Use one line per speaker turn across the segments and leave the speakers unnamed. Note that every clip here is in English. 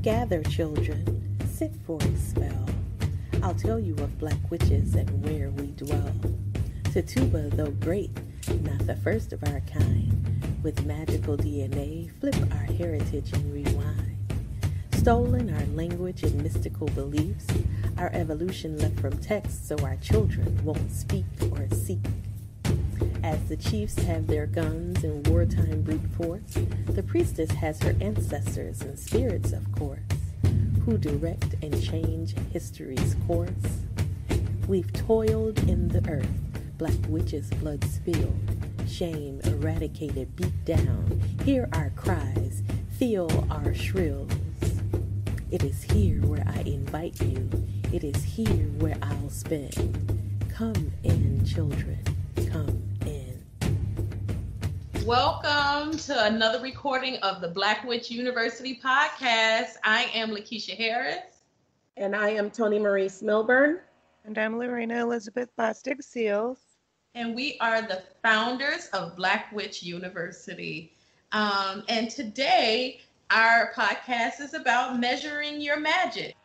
Gather, children, sit for a spell. I'll tell you of black witches and where we dwell. Tituba, though great, not the first of our kind, with magical DNA, flip our heritage and rewind. Stolen our language and mystical beliefs, our evolution left from text so our children won't speak or seek. As the chiefs have their guns and wartime brute force, the priestess has her ancestors and spirits, of course, who direct and change history's course. We've toiled in the earth, black witches' blood spilled, shame eradicated, beat down. Hear our cries, feel our shrills. It is here where I invite you. It is here where I'll spend. Come in, children, come in.
Welcome to another recording of the Black Witch University podcast. I am Lakeesha Harris.
And I am Toni Maurice Milburn.
And I'm Lorena Elizabeth Bostic Seals.
And we are the founders of Black Witch University. And today, our podcast is about measuring your magic.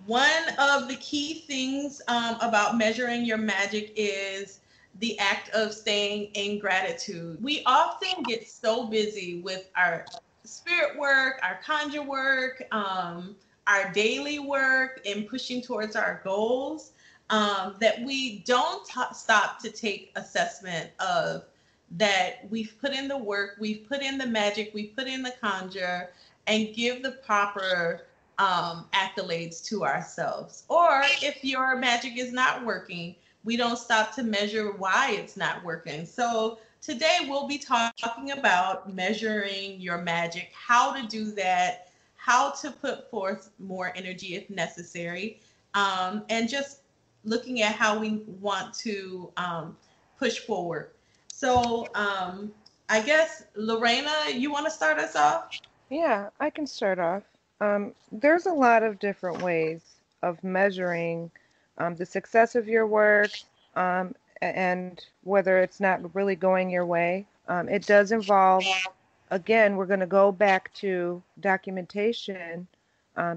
One of the key things about measuring your magic is the act of staying in gratitude. We often get so busy with our spirit work, our conjure work, our daily work, and pushing towards our goals that we don't stop to take assessment of that we've put in the work, we've put in the magic, we've put in the conjure, and give the proper accolades to ourselves. Or if your magic is not working, we don't stop to measure why it's not working. So today we'll be talking about measuring your magic, how to do that, how to put forth more energy if necessary, and just looking at how we want to push forward. So I guess, Lorena, you want to start us off?
Yeah, I can start off. There's a lot of different ways of measuring the success of your work and whether it's not really going your way. It does involve, again, we're going to go back to documentation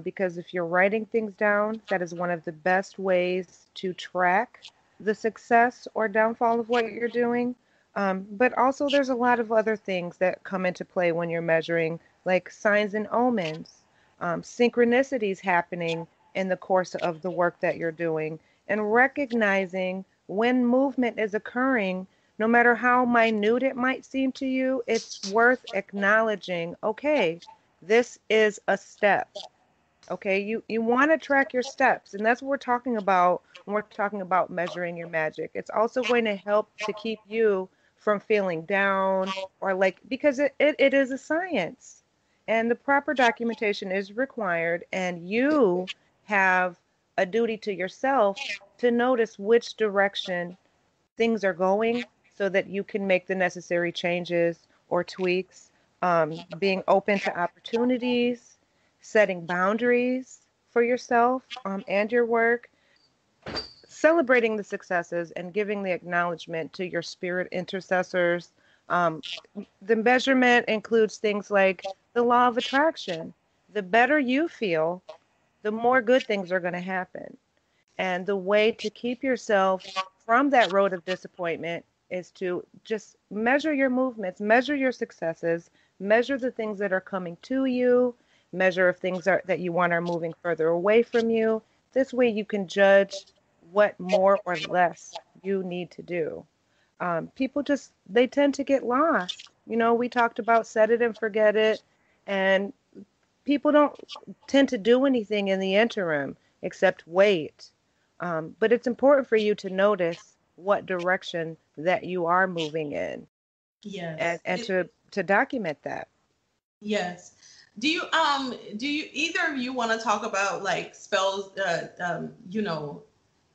because if you're writing things down, that is one of the best ways to track the success or downfall of what you're doing. But also there's a lot of other things that come into play when you're measuring, like signs and omens, synchronicities happening in the course of the work that you're doing, and recognizing when movement is occurring, no matter how minute it might seem to you, it's worth acknowledging, okay, this is a step. Okay, you want to track your steps, and that's what we're talking about when we're talking about measuring your magic. It's also going to help to keep you from feeling down or because it is a science. And the proper documentation is required, and you have a duty to yourself to notice which direction things are going so that you can make the necessary changes or tweaks, being open to opportunities, setting boundaries for yourself and your work, celebrating the successes and giving the acknowledgement to your spirit intercessors. The measurement includes things like the law of attraction. The better you feel, the more good things are going to happen. And the way to keep yourself from that road of disappointment is to just measure your movements, measure your successes, measure the things that are coming to you, measure if things that you want are moving further away from you. This way you can judge what more or less you need to do. People they tend to get lost. We talked about set it and forget it, and people don't tend to do anything in the interim except wait. But it's important for you to notice what direction that you are moving in.
Yes.
And to document that.
Yes. Do you either of you want to talk about like spells,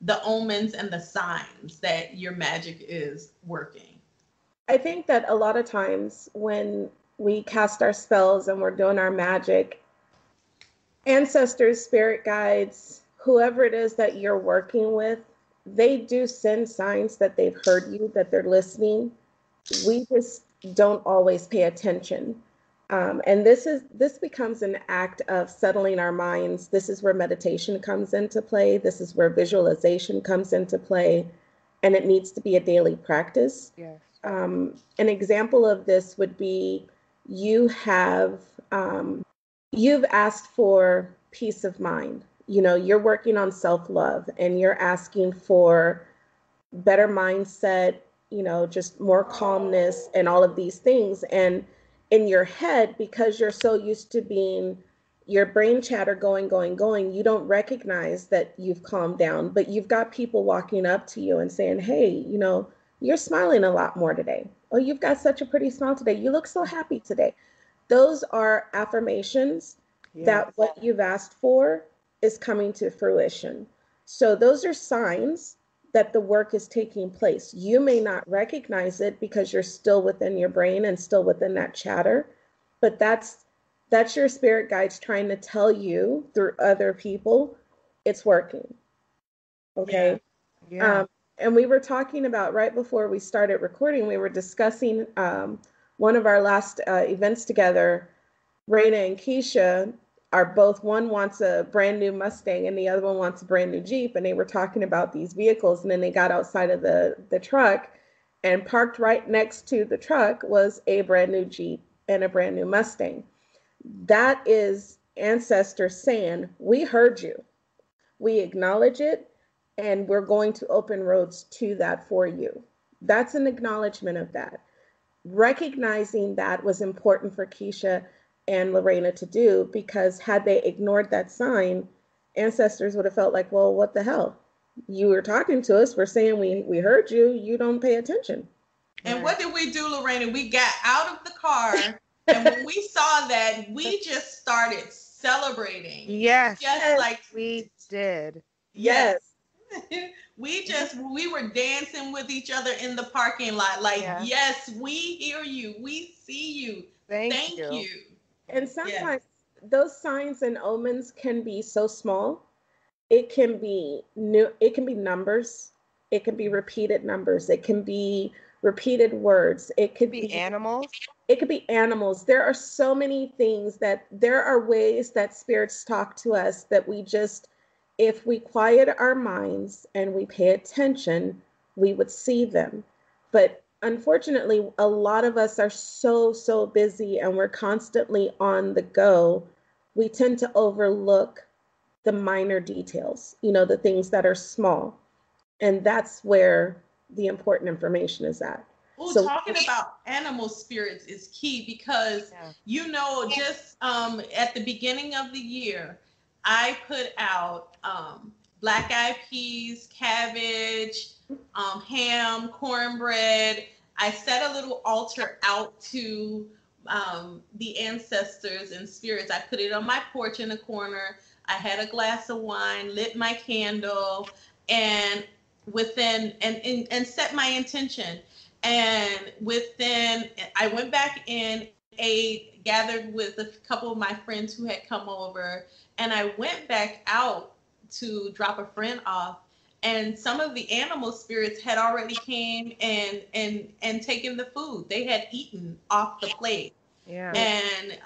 the omens and the signs that your magic is working?
I think that a lot of times when we cast our spells and we're doing our magic, ancestors, spirit guides, whoever it is that you're working with, they do send signs that they've heard you, that they're listening. We just don't always pay attention. And this becomes an act of settling our minds. This is where meditation comes into play. This is where visualization comes into play, and it needs to be a daily practice.
Yes.
An example of this would be you have you've asked for peace of mind. You know, you're working on self-love and you're asking for better mindset, you know, just more calmness and all of these things. And in your head, because you're so used to being your brain chatter going, you don't recognize that you've calmed down, but you've got people walking up to you and saying, hey, you know, you're smiling a lot more today. Oh, you've got such a pretty smile today. You look so happy today. Those are affirmations that what you've asked for is coming to fruition. So those are signs that the work is taking place. You may not recognize it because you're still within your brain and still within that chatter, but that's your spirit guides trying to tell you through other people it's working. Okay.
Yeah.
And we were talking about right before we started recording, we were discussing one of our last events together. Lorena and Keisha are both, one wants a brand new Mustang and the other one wants a brand new Jeep. And they were talking about these vehicles. And then they got outside of the truck, and parked right next to the truck was a brand new Jeep and a brand new Mustang. That is ancestors saying, we heard you. We acknowledge it, and we're going to open roads to that for you. That's an acknowledgement of that. Recognizing that was important for Keisha and Lorena to do, because had they ignored that sign, ancestors would have felt like, well, what the hell? You were talking to us. We're saying we heard you. You don't pay attention.
And what did we do, Lorena? We got out of the car, and when we saw that, we just started celebrating.
Yes.
Just like
we did.
Yes.
We were dancing with each other in the parking lot. Like, yes, we hear you. We see you. Thank you.
And sometimes those signs and omens can be so small. It can be it can be numbers. It can be repeated numbers. It can be repeated words. It could be
animals.
It could be animals. There are so many things that there are ways that spirits talk to us that we just, if we quiet our minds and we pay attention, we would see them. But unfortunately, a lot of us are so busy and we're constantly on the go. We tend to overlook the minor details, you know, the things that are small. And that's where the important information is at.
Oh, so, talking about animal spirits is key because, you know, just at the beginning of the year, I put out black eyed peas, cabbage, ham, cornbread. I set a little altar out to the ancestors and spirits. I put it on my porch in the corner. I had a glass of wine, lit my candle, and and set my intention. And I went back in, ate, gathered with a couple of my friends who had come over, and I went back out to drop a friend off. And some of the animal spirits had already came and taken the food. They had eaten off the plate.
Yeah.
And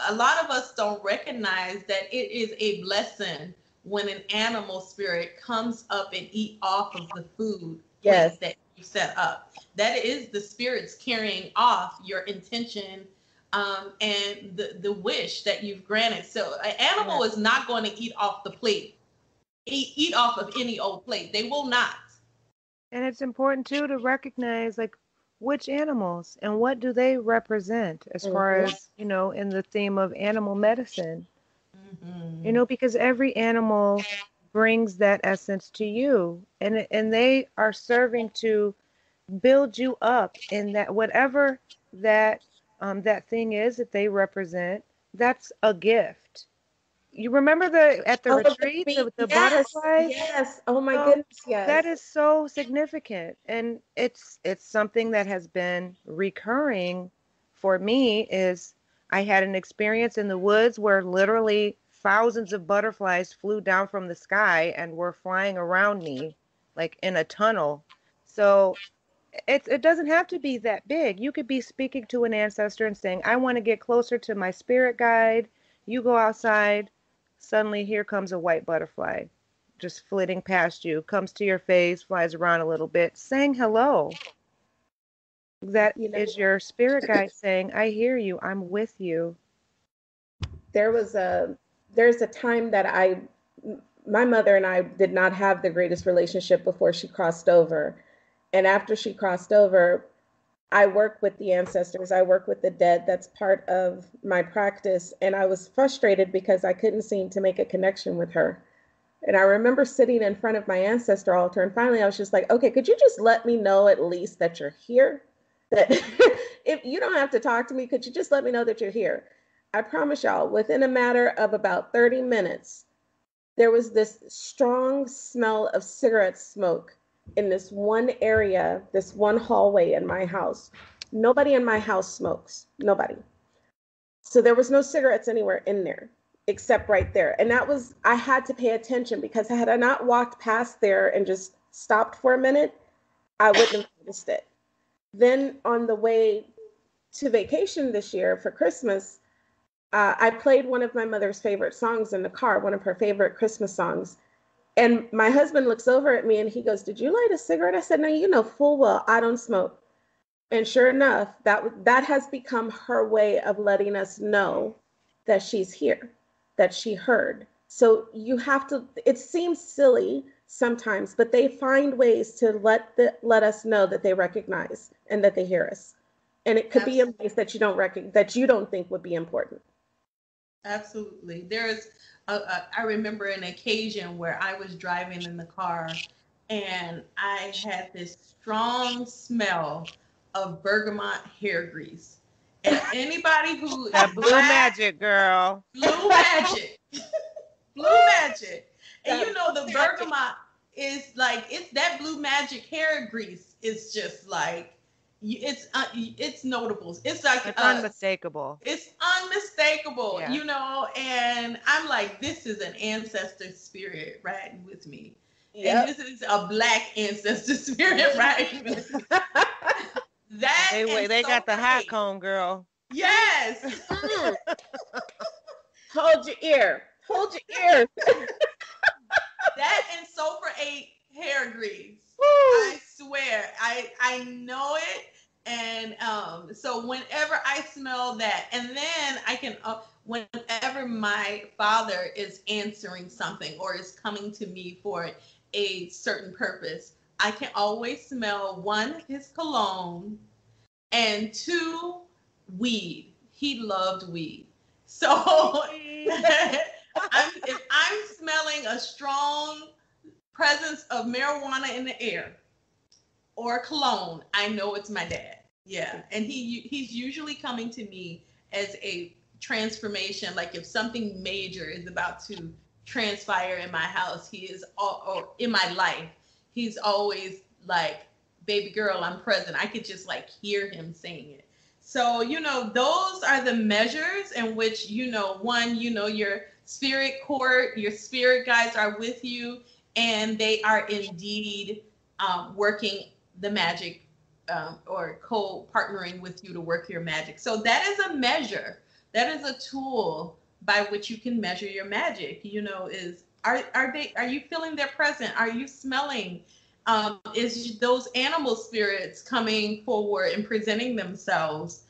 a lot of us don't recognize that it is a blessing when an animal spirit comes up and eat off of the food that you set up. That is the spirits carrying off your intention and the wish that you've granted. So an animal is not going to eat off the plate, eat off of any old plate. They will not.
And it's important too to recognize like which animals and what do they represent as far as, you know, in the theme of animal medicine. You know, because every animal brings that essence to you, and they are serving to build you up in that whatever that that thing is that they represent. That's a gift. You remember at the retreat, the butterflies?
Yes. Oh my goodness, yes.
That is so significant, and it's something that has been recurring for me. Is I had an experience in the woods where literally thousands of butterflies flew down from the sky and were flying around me like in a tunnel. So it doesn't have to be that big. You could be speaking to an ancestor and saying, I want to get closer to my spirit guide. You go outside, suddenly here comes a white butterfly just flitting past you, comes to your face, flies around a little bit, saying hello. That
You know,
is your spirit guide saying, I hear you, I'm with you.
there's a time that my mother and I did not have the greatest relationship before she crossed over. And after she crossed over, I work with the ancestors, I work with the dead. That's part of my practice. And I was frustrated because I couldn't seem to make a connection with her. And I remember sitting in front of my ancestor altar, and finally I was just like, okay, could you just let me know at least that you're here? That if you don't have to talk to me, could you just let me know that you're here? I promise y'all, within a matter of about 30 minutes, there was this strong smell of cigarette smoke in this one area, this one hallway in my house. Nobody in my house smokes, nobody. So there was no cigarettes anywhere in there except right there. And I had to pay attention because had I not walked past there and just stopped for a minute, I wouldn't have noticed it. Then on the way to vacation this year for Christmas, I played one of my mother's favorite songs in the car, one of her favorite Christmas songs. And my husband looks over at me and he goes, "Did you light a cigarette?" I said, "No, you know full well I don't smoke." And sure enough, that has become her way of letting us know that she's here, that she heard. So you have to, it seems silly sometimes, but they find ways to let us know that they recognize and that they hear us. And it could be in ways that that you don't think would be important.
Absolutely. I remember an occasion where I was driving in the car and I had this strong smell of bergamot hair grease. And anybody who is
That blue
black,
magic, girl.
blue magic, blue magic. And you know, the bergamot is like, it's that blue magic hair grease is just like, it's notable. It's like
It's unmistakable.
It's unmistakable,
Yeah.
you know, and I'm like, this is an ancestor spirit riding with me. Yep. And this is a black ancestor spirit riding with me.
They got the hot cone, girl.
Yes.
Hold your ear. Hold your ear.
That and sulfur 8 hair grease. Woo. I swear. I know it. And so whenever I smell that, and then I can, whenever my father is answering something or is coming to me for a certain purpose, I can always smell, one, his cologne, and two, weed. He loved weed. So if I'm smelling a strong presence of marijuana in the air or cologne, I know it's my dad. Yeah. And he's usually coming to me as a transformation. Like if something major is about to transpire in my house, or in my life, he's always like, "Baby girl, I'm present." I could just like hear him saying it. So, you know, those are the measures in which, you know, one, you know, your spirit court, your spirit guides are with you, and they are indeed working the magic, or co-partnering with you to work your magic. So that is a measure. That is a tool by which you can measure your magic. You know, are you feeling their presence? Are you smelling? Is those animal spirits coming forward and presenting themselves?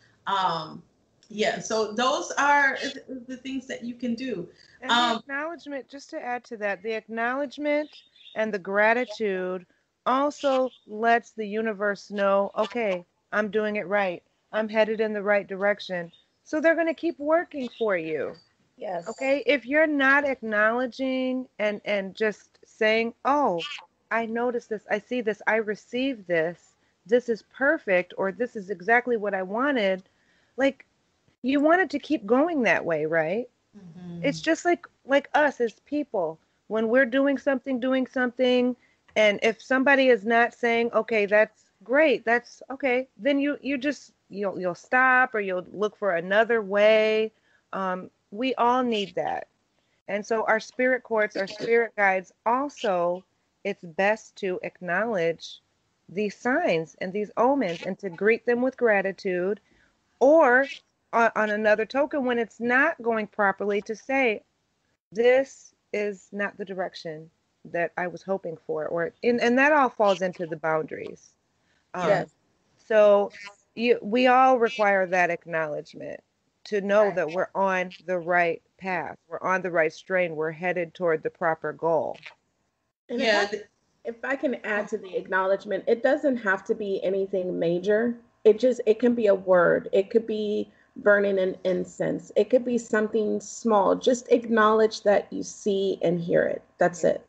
Yeah, so those are the things that you can do.
And the acknowledgement, just to add to that, the acknowledgement and the gratitude also lets the universe know, okay, I'm doing it right. I'm headed in the right direction. So they're going to keep working for you.
Yes.
Okay, if you're not acknowledging and just saying, oh, I noticed this, I see this, I received this is perfect, or this is exactly what I wanted, like, you want it to keep going that way, right? Mm-hmm. It's just like us as people. When we're doing something, and if somebody is not saying, okay, that's great, that's okay, then you'll stop, or you'll look for another way. We all need that. And so our spirit courts, our spirit guides, also, it's best to acknowledge these signs and these omens and to greet them with gratitude, or on another token, when it's not going properly, to say, this is not the direction that I was hoping for, and that all falls into the boundaries.
Yes.
So we all require that acknowledgement to know
Right.
that we're on the right path, we're on the right strain, we're headed toward the proper goal.
And
Yeah.
if I can add to the acknowledgement, it doesn't have to be anything major. It can be a word. It could be burning an incense. It could be something small. Just acknowledge that you see and hear it. That's it.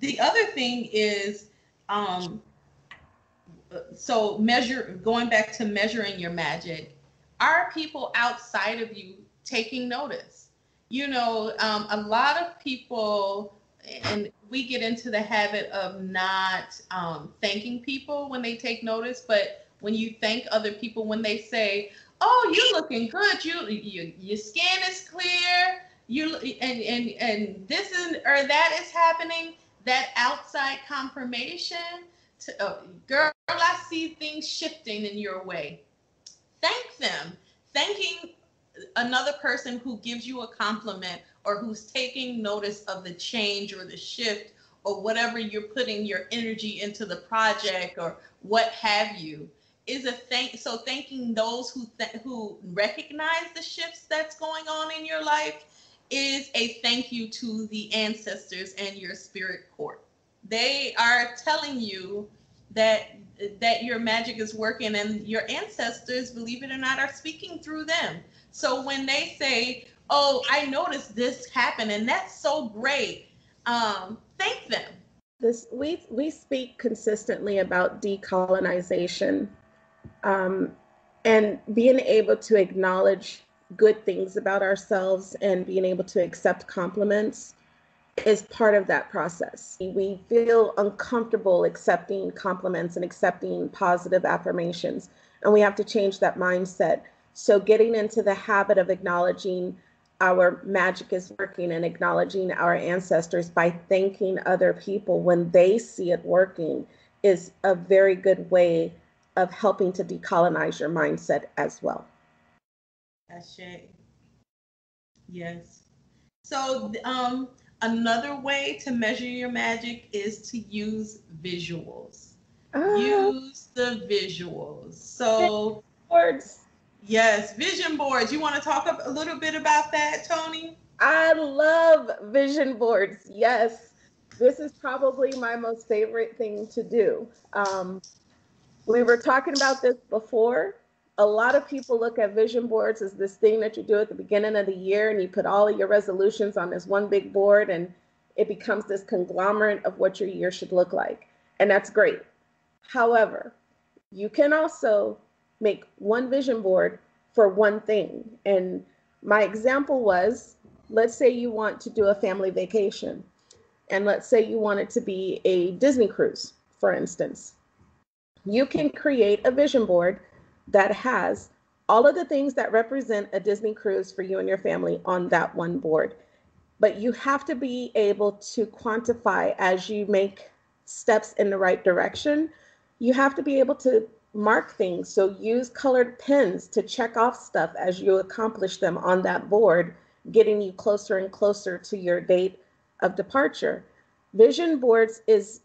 The other thing is, so going back to measuring your magic, are people outside of you taking notice? You know, a lot of people, and we get into the habit of not thanking people when they take notice, but when you thank other people when they say, "Oh, you're looking good. Your skin is clear. And this is or that is happening." That outside confirmation girl, I see things shifting in your way. Thank them. Thanking another person who gives you a compliment or who's taking notice of the change or the shift or whatever you're putting your energy into the project or what have you is a thank. So thanking those who recognize the shifts that's going on in your life is a thank you to the ancestors and your spirit court. They are telling you that your magic is working, and your ancestors, believe it or not, are speaking through them. So when they say, "Oh, I noticed this happen and that's so great," thank them.
We speak consistently about decolonization, and being able to acknowledge good things about ourselves and being able to accept compliments is part of that process. We feel uncomfortable accepting compliments and accepting positive affirmations, and we have to change that mindset. So getting into the habit of acknowledging our magic is working and acknowledging our ancestors by thanking other people when they see it working is a very good way of helping to decolonize your mindset as well.
Ashe. Yes. So another way to measure your magic is to use visuals. Use the visuals. So
words.
Yes, vision boards. You want to talk a little bit about that, Toni?
I love vision boards. Yes, this is probably my most favorite thing to do. We were talking about this before. A lot of people look at vision boards as this thing that you do at the beginning of the year, and you put all of your resolutions on this one big board, and it becomes this conglomerate of what your year should look like. And that's great. However, you can also make one vision board for one thing. And my example was, let's say you want to do a family vacation, and let's say you want it to be a Disney cruise, for instance. You can create a vision board that has all of the things that represent a Disney cruise for you and your family on that one board. But you have to be able to quantify as you make steps in the right direction. You have to be able to mark things. So use colored pens to check off stuff as you accomplish them on that board, getting you closer and closer to your date of departure. Vision boards is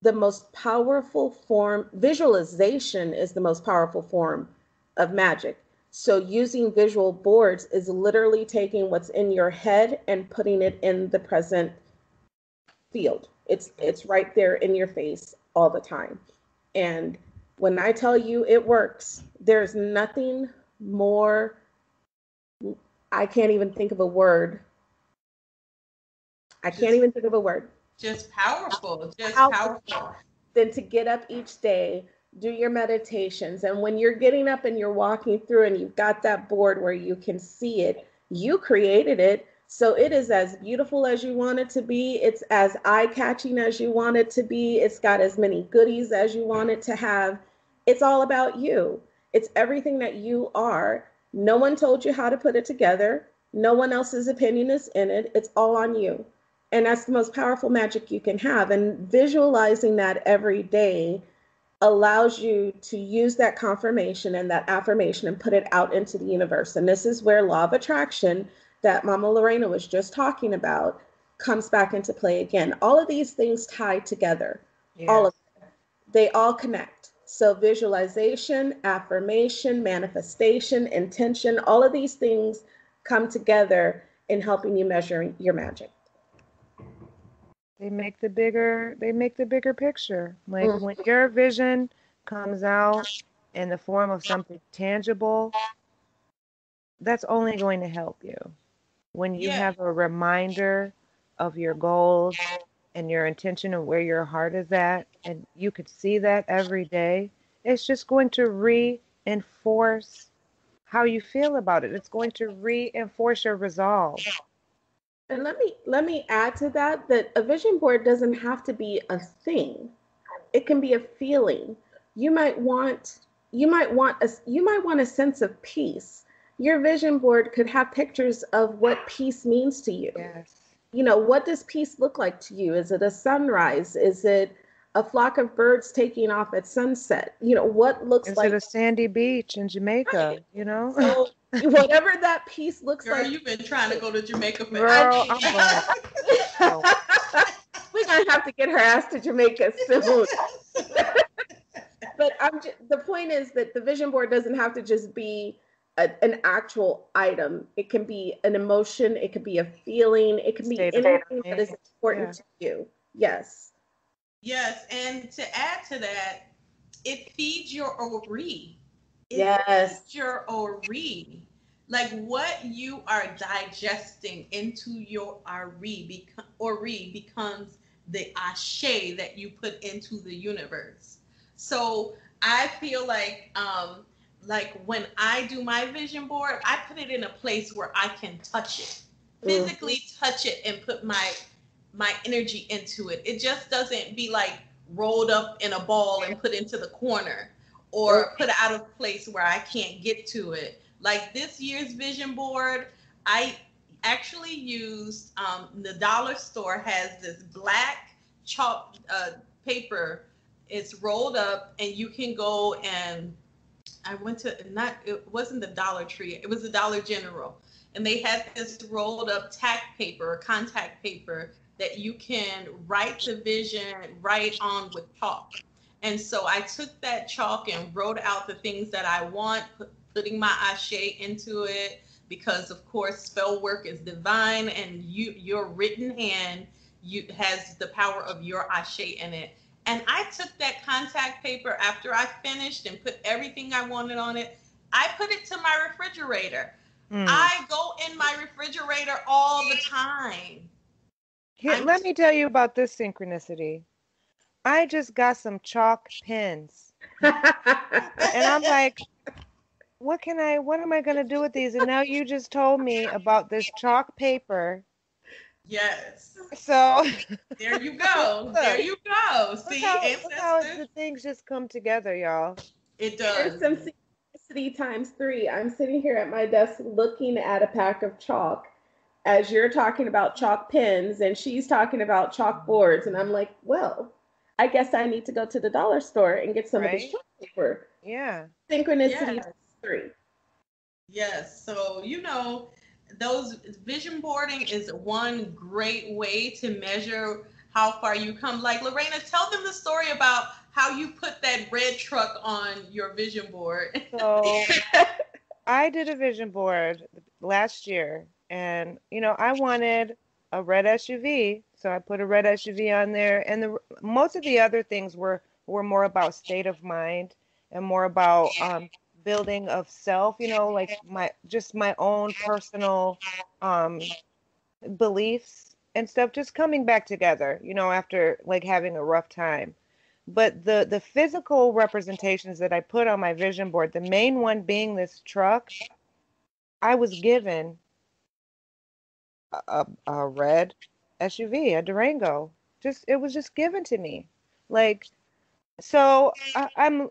the most powerful form. Visualization is the most powerful form of magic. So using visual boards is literally taking what's in your head and putting it in the present field. It's right there in your face all the time. And when I tell you it works, there's nothing more, I can't even think of a word.
Just powerful, powerful.
Than to get up each day, do your meditations. And when you're getting up and you're walking through and you've got that board where you can see it, you created it. So it is as beautiful as you want it to be. It's as eye-catching as you want it to be. It's got as many goodies as you want it to have. It's all about you. It's everything that you are. No one told you how to put it together. No one else's opinion is in it. It's all on you. And that's the most powerful magic you can have. And visualizing that every day allows you to use that confirmation and that affirmation and put it out into the universe. And this is where law of attraction that Mama Lorena was just talking about comes back into play again. All of these things tie together.
Yes.
All of them. They all connect. So visualization, affirmation, manifestation, intention, all of these things come together in helping you measure your magic.
They make the bigger picture. Like when your vision comes out in the form of something tangible, that's only going to help you. When you have a reminder of your goals and your intention and where your heart is at, and you could see that every day, it's just going to reinforce how you feel about it. It's going to reinforce your resolve.
And let me add to that a vision board doesn't have to be a thing. It can be a feeling. You might want a sense of peace. Your vision board could have pictures of what peace means to you.
Yes.
You know, what does peace look like to you? Is it a sunrise? Is it a flock of birds taking off at sunset? You know, what looks
Is
like
it a sandy beach in Jamaica,
right.
You know?
So whatever that peace looks
Girl,
like.
you've been trying to go to Jamaica for
Girl, I'm going.
We're gonna have to get her ass to Jamaica soon. But the point is that the vision board doesn't have to just be an actual item. It can be an emotion. It could be a feeling. It can be anything that is important to you. Yes.
Yes, and to add to that, it feeds your ori.
Yes.
Your ori. Like what you are digesting into your ori becomes the ashe that you put into the universe. So I feel like when I do my vision board, I put it in a place where I can touch it, physically touch it, and put my energy into it. It just doesn't be like rolled up in a ball and put into the corner or put out of place where I can't get to it. Like this year's vision board, I actually used the dollar store has this black chalk paper. It's rolled up and you can go and I went to it wasn't the Dollar Tree, it was the Dollar General. And they had this rolled up tack paper or contact paper that you can write the vision right on with chalk. And so I took that chalk and wrote out the things that I want, putting my ashe into it, because of course spell work is divine and your written hand has the power of your ashe in it. And I took that contact paper after I finished and put everything I wanted on it. I put it to my refrigerator. I go in my refrigerator all the time.
Here, let me tell you about this synchronicity. I just got some chalk pens. And I'm like, what am I going to do with these? And now you just told me about this chalk paper.
Yes.
So
there you go. There you go. See,
look how the things just come together, y'all.
It does.
There's some synchronicity times 3. I'm sitting here at my desk looking at a pack of chalk as you're talking about chalk pens and she's talking about chalk boards. And I'm like, well, I guess I need to go to the dollar store and get some of this chalk paper.
Yeah.
Synchronicity times 3.
Yes. So, those vision boarding is one great way to measure how far you come. Like Lorena, tell them the story about how you put that red truck on your vision board.
So I did a vision board last year and, I wanted a red SUV. So I put a red SUV on there and most of the other things were more about state of mind and more about, building of self, like my own personal beliefs and stuff just coming back together, after like having a rough time. But the physical representations that I put on my vision board, the main one being this truck, I was given a red SUV, a Durango. It was just given to me. Like, so I'm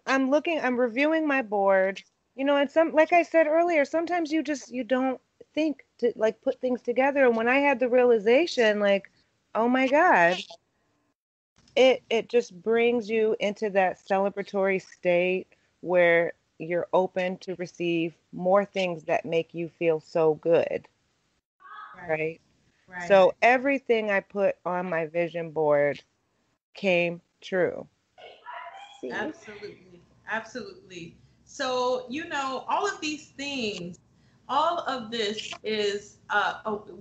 reviewing my board, and like I said earlier, sometimes you don't think to like put things together. And when I had the realization, like, oh my God, it just brings you into that celebratory state where you're open to receive more things that make you feel so good,
Right.
right?
Right.
So everything I put on my vision board came true.
See,
Absolutely. Absolutely. So, all of these things, all of this is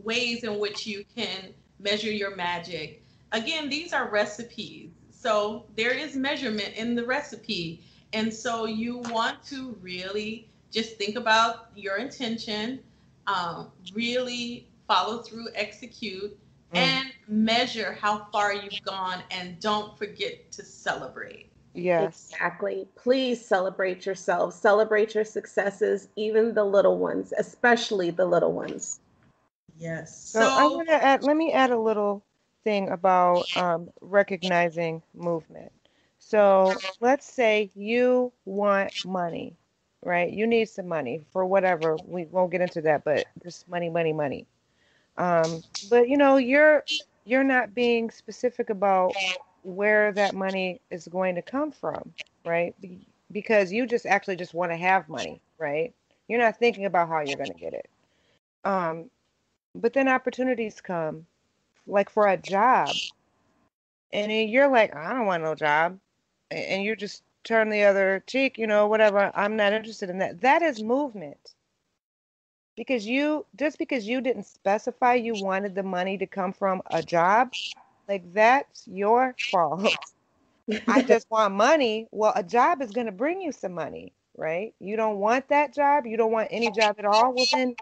ways in which you can measure your magic. Again, these are recipes. So, there is measurement in the recipe. And so, you want to really just think about your intention, really follow through, execute,
Mm.
and measure how far you've gone. And don't forget to celebrate.
Yes.
exactly. Please celebrate yourselves, celebrate your successes, even the little ones, especially the little ones.
Yes.
So I
So,
want to add, let me add a little thing about recognizing movement. So let's say you want money, right? You need some money for whatever. We won't get into that, but just money, money, money. But you're not being specific about where that money is going to come from, right? Because you just actually just want to have money, right? You're not thinking about how you're going to get it. Um, but then opportunities come, like for a job, and then you're like, I don't want no job, and you just turn the other cheek, whatever. I'm not interested in that. That is movement. Because you didn't specify you wanted the money to come from a job, like that's your fault. I just want money. Well, a job is going to bring you some money, right? You don't want that job. You don't want any job at all. Well, then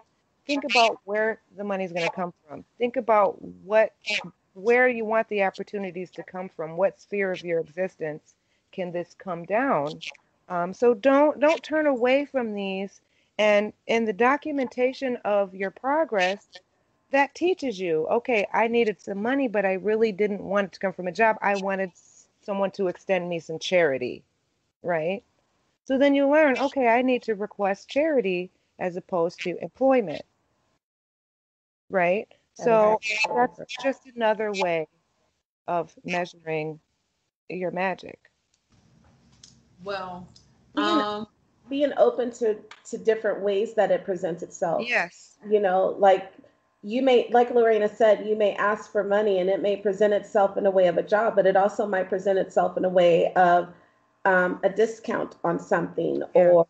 think about where the money is going to come from. Think about where you want the opportunities to come from. What sphere of your existence can this come down? So don't turn away from these. And in the documentation of your progress, that teaches you, okay, I needed some money, but I really didn't want it to come from a job. I wanted someone to extend me some charity, right? So then you learn, okay, I need to request charity as opposed to employment, right?
That is
So that's
true.
just another way of measuring your magic.
well,
being
um,
being open to different ways that it presents itself.
Yes.
Like you may, like Lorena said, you may ask for money and it may present itself in a way of a job, but it also might present itself in a way of a discount on something,
Yeah.
or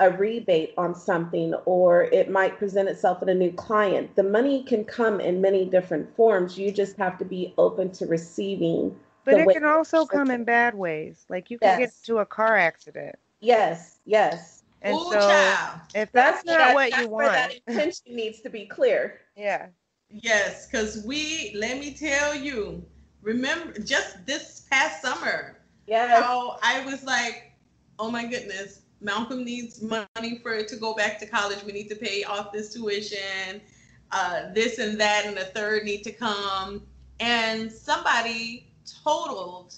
a rebate on something, or it might present itself in a new client. The money can come in many different forms. You just have to be open to receiving
But
the
it
way.
can also come in bad ways. Like you can get
Yes,
into a car accident.
yes, yes.
And
ooh,
so
child.
if that's not what you
That's where that
want,
intention needs to be clear.
yeah.
Yes, because let me tell you, remember just this past summer,
Yes.
how I was like, oh my goodness, Malcolm needs money for to go back to college. We need to pay off this tuition, this and that, and the third need to come. And somebody totaled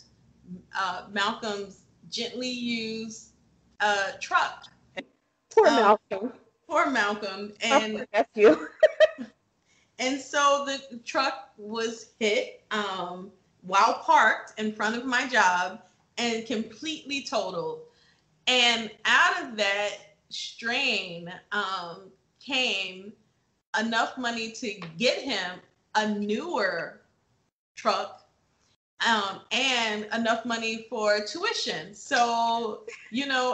Malcolm's gently used truck.
Poor
Um,
Malcolm.
Poor Malcolm,
My poor nephew.
and so the truck was hit while parked in front of my job and completely totaled. And out of that strain came enough money to get him a newer truck, and enough money for tuition. So,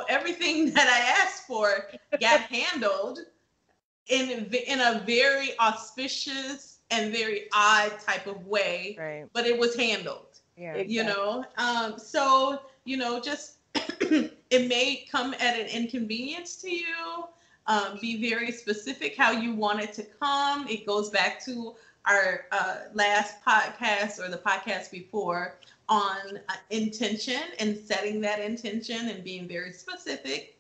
everything that I asked for got handled in a very auspicious and very odd type of way,
Right.
but it was handled.
Yeah.
Exactly.
So just it may come at an inconvenience to you. Be very specific how you want it to come. It goes back to our last podcast or the podcast before on intention and setting that intention and being very specific.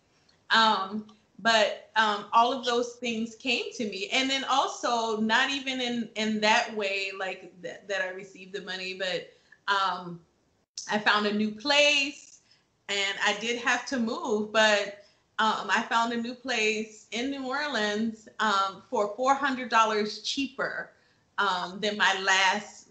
But all of those things came to me, and then also not even in that way, like that I received the money, but I found a new place, and I did have to move, but I found a new place in New Orleans for $400 cheaper than my last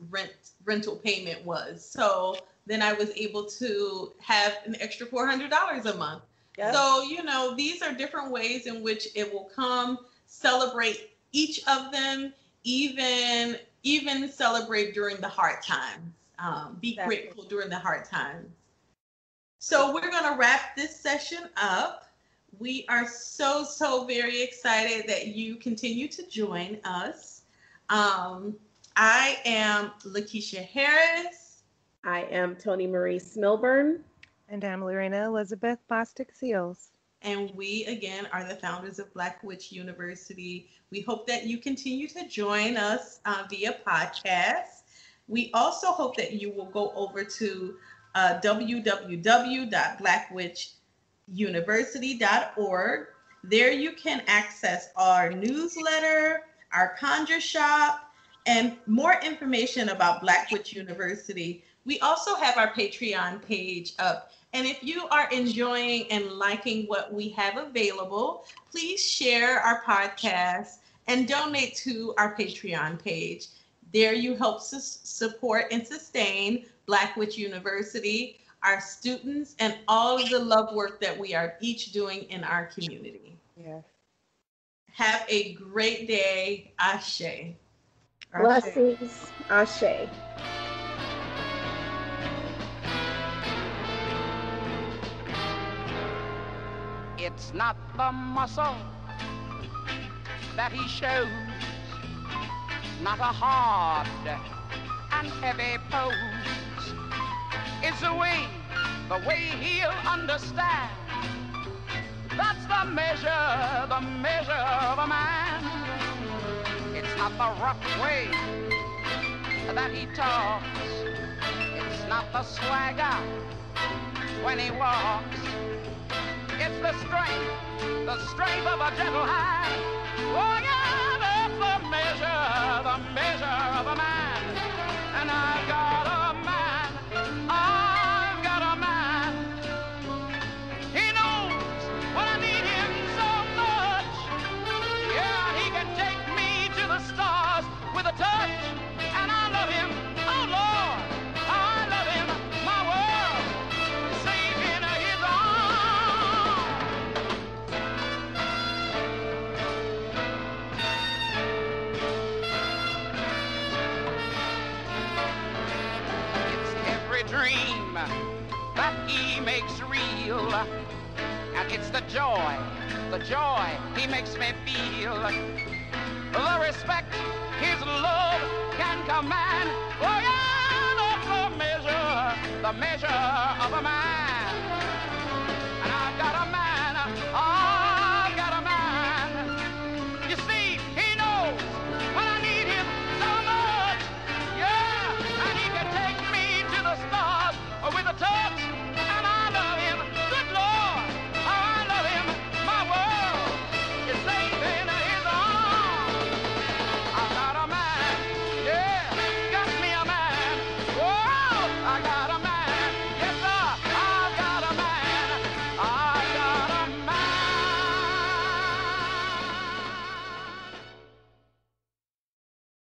rental payment was. So then I was able to have an extra $400 a month.
Yep.
So, you know, these are different ways in which it will come, celebrate each of them, even celebrate during the hard times. Be grateful during the hard times. So we're going to wrap this session up. We are so very excited that you continue to join us. I am Lakeesha Harris.
I am Toni Marie Smilburn.
And I'm Lorena Elizabeth Bostic Seals.
And we, again, are the founders of Black Witch University. We hope that you continue to join us via podcast. We also hope that you will go over to www.blackwitchuniversity.org. There you can access our newsletter, our conjure shop, and more information about Black Witch University. We also have our Patreon page up. And if you are enjoying and liking what we have available, please share our podcast and donate to our Patreon page. There you help support and sustain Black Witch University, our students, and all of the love work that we are each doing in our community.
Yes.
Have a great day. Ashe.
Blessings. Ashe.
It's not the muscle that he shows, not a hard and heavy pose. It's the way he'll understand. That's the measure of a man. It's not the rough way that he talks. It's not the swagger when he walks. It's the strength of a gentle hand. Oh yeah, that's the measure of a man. And I've got a man. He knows when I need him so much. Yeah, he can take me to the stars with a touch. And I love him, oh Lord, I love him, my world is safe in his arms. It's every dream that he makes real. And it's the joy he makes me feel. The respect his love can command. Oh yeah, that's the measure of a man.